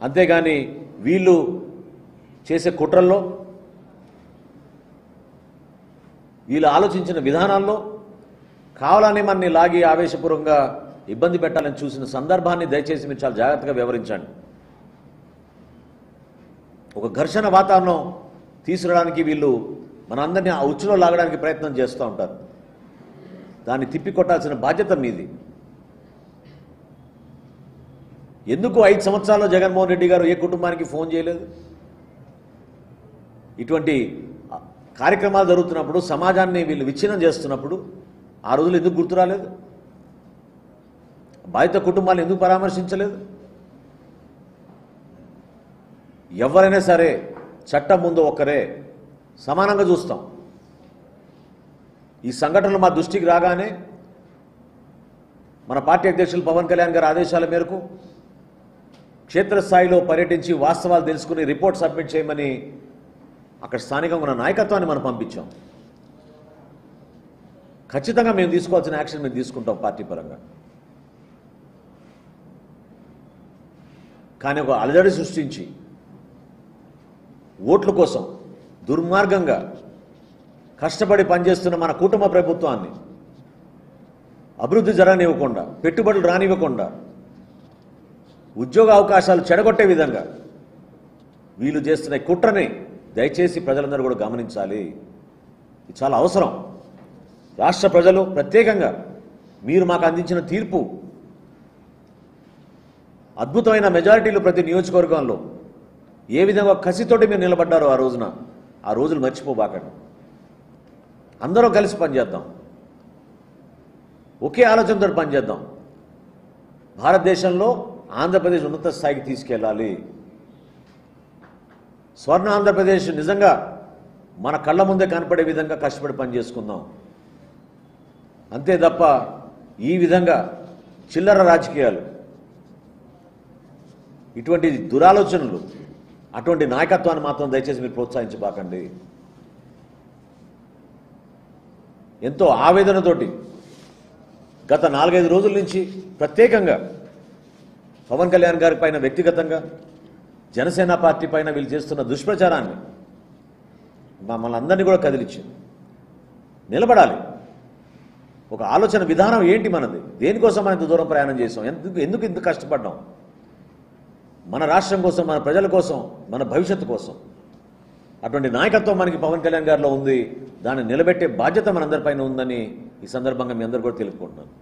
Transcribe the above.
అంతేగాని వీళ్ళు చేసే కుట్రల్లో, వీళ్ళు ఆలోచించిన విధానాల్లో కావాలని మనని లాగి ఆవేశపూర్వకంగా ఇబ్బంది పెట్టాలని చూసిన సందర్భాన్ని దయచేసి మీరు చాలా జాగ్రత్తగా వివరించండి. ఒక ఘర్షణ వాతావరణం తీసుకురావడానికి వీళ్ళు మనందరినీ ఆ ఉచ్చులో లాగడానికి ప్రయత్నం చేస్తూ ఉంటారు. దాన్ని తిప్పికొట్టాల్సిన బాధ్యత మీది. ఎందుకు 5 సంవత్సరాల్లో జగన్మోహన్ రెడ్డి గారు ఏ కుటుంబానికి ఫోన్ చేయలేదు? ఇటువంటి కార్యక్రమాలు జరుగుతున్నప్పుడు, సమాజాన్ని వీళ్ళు విచ్ఛిన్నం చేస్తున్నప్పుడు ఆ రోజులు ఎందుకు గుర్తు రాలేదు? బాధిత కుటుంబాలను ఎందుకు పరామర్శించలేదు? ఎవరైనా సరే చట్టం ముందు ఒక్కరే, సమానంగా చూస్తాం. ఈ సంఘటనలు మా దృష్టికి రాగానే మన పార్టీ అధ్యక్షులు పవన్ కళ్యాణ్ గారి ఆదేశాల మేరకు క్షేత్రస్థాయిలో పర్యటించి వాస్తవాలు తెలుసుకుని రిపోర్ట్ సబ్మిట్ చేయమని అక్కడ స్థానికంగా ఉన్న నాయకత్వాన్ని మనం పంపించాం. ఖచ్చితంగా మేము తీసుకోవాల్సిన యాక్షన్ మేము తీసుకుంటాం పార్టీ పరంగా. కానీ ఒక అలజడి సృష్టించి ఓట్ల కోసం దుర్మార్గంగా కష్టపడి పనిచేస్తున్న మన కుటుంబ ప్రభుత్వాన్ని అభివృద్ధి జరగనివ్వకుండా, పెట్టుబడులు రానివ్వకుండా, ఉద్యోగ అవకాశాలు చెడగొట్టే విధంగా వీళ్ళు చేస్తున్న కుట్రని దయచేసి ప్రజలందరూ కూడా గమనించాలి. ఇది చాలా అవసరం. రాష్ట్ర ప్రజలు ప్రత్యేకంగా మీరు మాకు అందించిన తీర్పు, అద్భుతమైన మెజారిటీలు ప్రతి నియోజకవర్గంలో ఏ విధంగా కసితోటి మీరు నిలబడ్డారో ఆ రోజున, ఆ రోజులు మర్చిపోబాకండి. అందరం కలిసి పనిచేద్దాం, ఒకే ఆలోచనతో పనిచేద్దాం. భారతదేశంలో ఆంధ్రప్రదేశ్ ఉన్నత స్థాయికి తీసుకెళ్ళాలి. స్వర్ణ ఆంధ్రప్రదేశ్ నిజంగా మన కళ్ళ ముందే కనపడే విధంగా కష్టపడి పనిచేసుకుందాం. అంతే తప్ప ఈ విధంగా చిల్లర రాజకీయాలు, ఇటువంటి దురాలోచనలు, అటువంటి నాయకత్వాన్ని మాత్రం దయచేసి మీరు ప్రోత్సహించబాకండి. ఎంతో ఆవేదనతోటి గత 4-5 రోజుల నుంచి ప్రత్యేకంగా పవన్ కళ్యాణ్ గారి పైన వ్యక్తిగతంగా, జనసేన పార్టీ పైన వీళ్ళు చేస్తున్న దుష్ప్రచారాన్ని మమ్మల్ని అందరినీ కూడా కదిలించి నిలబడాలి. ఒక ఆలోచన విధానం ఏంటి మనది? దేనికోసం మనం ఇంత దూరం ప్రయాణం చేసాం? ఎందుకు ఇంత కష్టపడ్డాం? మన రాష్ట్రం కోసం, మన ప్రజల కోసం, మన భవిష్యత్తు కోసం. అటువంటి నాయకత్వం మనకి పవన్ కళ్యాణ్ గారిలో ఉంది. దాన్ని నిలబెట్టే బాధ్యత మనందరిపైన ఉందని ఈ సందర్భంగా మీ అందరూ కూడా తెలుపుకుంటున్నాను.